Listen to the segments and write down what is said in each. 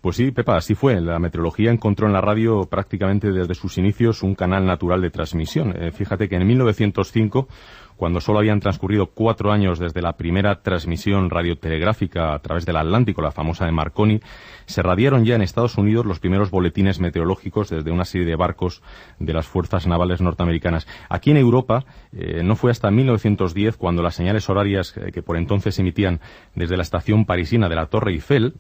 Pues sí, Pepa, así fue. La meteorología encontró en la radio prácticamente desde sus inicios un canal natural de transmisión. Fíjate que en 1905, cuando solo habían transcurrido 4 años desde la primera transmisión radiotelegráfica a través del Atlántico, la famosa de Marconi, se radiaron ya en Estados Unidos los primeros boletines meteorológicos desde una serie de barcos de las fuerzas navales norteamericanas. Aquí en Europa no fue hasta 1910 cuando las señales horarias que por entonces emitían desde la estación parisina de la Torre Eiffel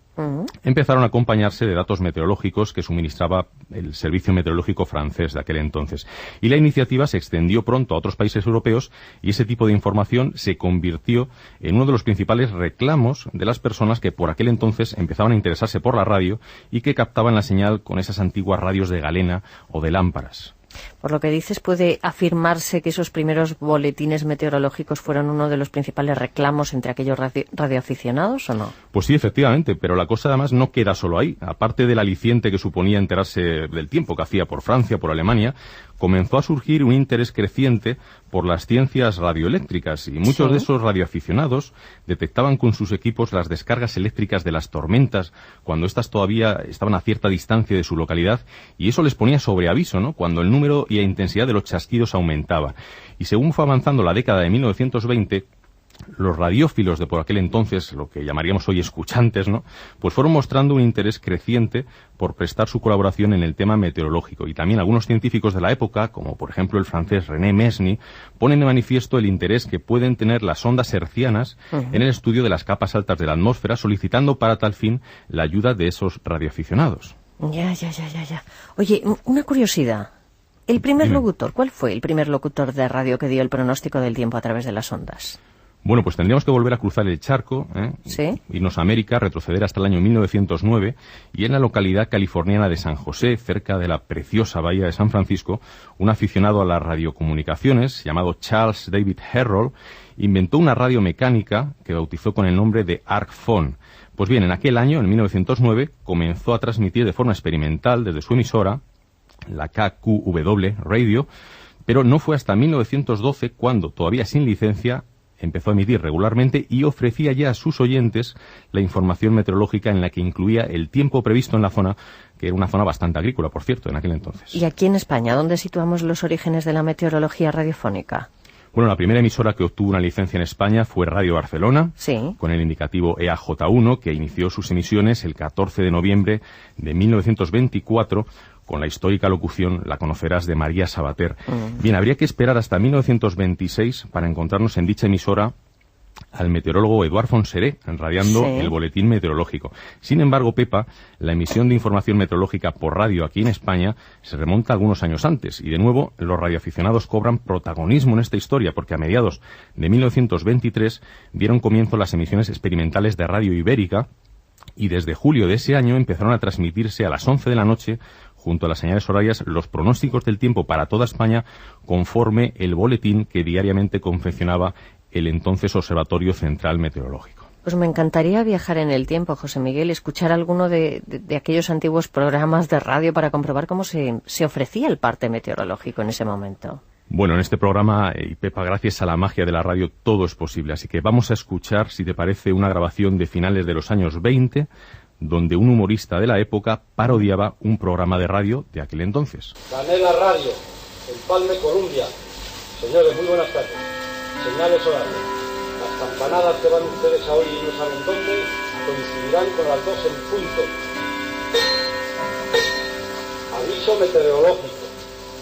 empezaron a acompañarse de datos meteorológicos que suministraba el Servicio Meteorológico francés de aquel entonces. Y la iniciativa se extendió pronto a otros países europeos y ese tipo de información se convirtió en uno de los principales reclamos de las personas que por aquel entonces empezaban a interesarse por la radio y que captaban la señal con esas antiguas radios de galena o de lámparas. Por lo que dices, ¿puede afirmarse que esos primeros boletines meteorológicos fueron uno de los principales reclamos entre aquellos radioaficionados o no? Pues sí, efectivamente, pero la cosa además no queda solo ahí. Aparte del aliciente que suponía enterarse del tiempo que hacía por Francia, por Alemania, comenzó a surgir un interés creciente por las ciencias radioeléctricas y muchos de esos radioaficionados detectaban con sus equipos las descargas eléctricas de las tormentas cuando éstas todavía estaban a cierta distancia de su localidad y eso les ponía sobre aviso, ¿no?, cuando el número y la intensidad de los chasquidos aumentaba. Y según fue avanzando la década de 1920, los radiófilos de por aquel entonces, lo que llamaríamos hoy escuchantes, ¿no?, pues fueron mostrando un interés creciente por prestar su colaboración en el tema meteorológico. Y también algunos científicos de la época, como por ejemplo el francés René Mesny, ponen de manifiesto el interés que pueden tener las ondas hertzianas en el estudio de las capas altas de la atmósfera, solicitando para tal fin la ayuda de esos radioaficionados. Ya. Oye, una curiosidad. El primer locutor, ¿cuál fue el primer locutor de radio que dio el pronóstico del tiempo a través de las ondas? Bueno, pues tendríamos que volver a cruzar el charco, ¿Sí? Irnos a América, retroceder hasta el año 1909, y en la localidad californiana de San José, cerca de la preciosa bahía de San Francisco, un aficionado a las radiocomunicaciones, llamado Charles David Herrold, inventó una radio mecánica que bautizó con el nombre de Arcphone. Pues bien, en aquel año, en 1909, comenzó a transmitir de forma experimental desde su emisora, la KQW Radio, pero no fue hasta 1912 cuando, todavía sin licencia, empezó a emitir regularmente y ofrecía ya a sus oyentes la información meteorológica en la que incluía el tiempo previsto en la zona, que era una zona bastante agrícola, por cierto, en aquel entonces. ¿Y aquí en España, dónde situamos los orígenes de la meteorología radiofónica? Bueno, la primera emisora que obtuvo una licencia en España fue Radio Barcelona, sí, con el indicativo EAJ1, que inició sus emisiones el 14 de noviembre de 1924, con la histórica locución, la conocerás, de María Sabater. Bien, habría que esperar hasta 1926 para encontrarnos en dicha emisora al meteorólogo Eduard Fonseré, radiando el boletín meteorológico. Sin embargo, Pepa, la emisión de información meteorológica por radio aquí en España se remonta algunos años antes, y de nuevo los radioaficionados cobran protagonismo en esta historia, porque a mediados de 1923 dieron comienzo las emisiones experimentales de Radio Ibérica, y desde julio de ese año empezaron a transmitirse a las 11 de la noche, junto a las señales horarias, los pronósticos del tiempo para toda España, conforme el boletín que diariamente confeccionaba el entonces Observatorio Central Meteorológico. Pues me encantaría viajar en el tiempo, José Miguel, escuchar alguno de aquellos antiguos programas de radio para comprobar cómo se ofrecía el parte meteorológico en ese momento. Bueno, en este programa, y Pepa, gracias a la magia de la radio, todo es posible. Así que vamos a escuchar, si te parece, una grabación de finales de los años 20, donde un humorista de la época parodiaba un programa de radio de aquel entonces. Canela Radio, Empalme, Colombia. Señores, muy buenas tardes. Señales horarias. Las campanadas que van ustedes a oír y no saben dónde coincidirán con las 2 en punto. Aviso meteorológico.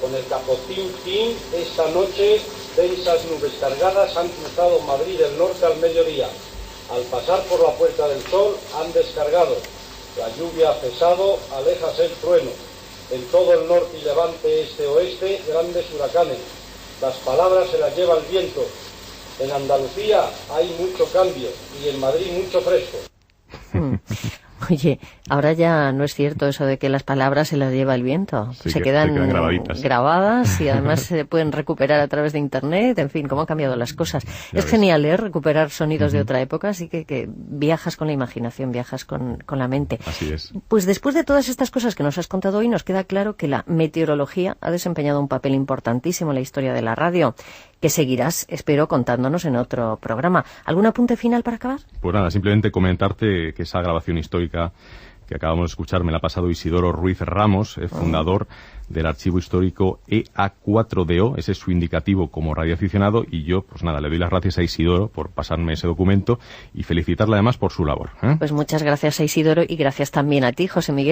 Con el capotín fin, esta noche densas nubes cargadas han cruzado Madrid del norte al mediodía. Al pasar por la Puerta del Sol han descargado. La lluvia ha cesado, aléjase el trueno. En todo el norte y levante, este-oeste, grandes huracanes. Las palabras se las lleva el viento. En Andalucía hay mucho cambio y en Madrid mucho fresco. Oye, ahora ya no es cierto eso de que las palabras se las lleva el viento. Sí, se quedan grabadas y además se pueden recuperar a través de Internet. En fin, cómo han cambiado las cosas. Es genial, recuperar sonidos de otra época, así que viajas con la imaginación, viajas con la mente. Así es. Pues después de todas estas cosas que nos has contado hoy, nos queda claro que la meteorología ha desempeñado un papel importantísimo en la historia de la radio, que seguirás, espero, contándonos en otro programa. ¿Algún apunte final para acabar? Pues nada, simplemente comentarte que esa grabación histórica que acabamos de escuchar me la ha pasado Isidoro Ruiz Ramos, fundador del archivo histórico EA4DO, ese es su indicativo como radioaficionado, y yo, pues nada, le doy las gracias a Isidoro por pasarme ese documento y felicitarle además por su labor. Pues muchas gracias a Isidoro y gracias también a ti, José Miguel.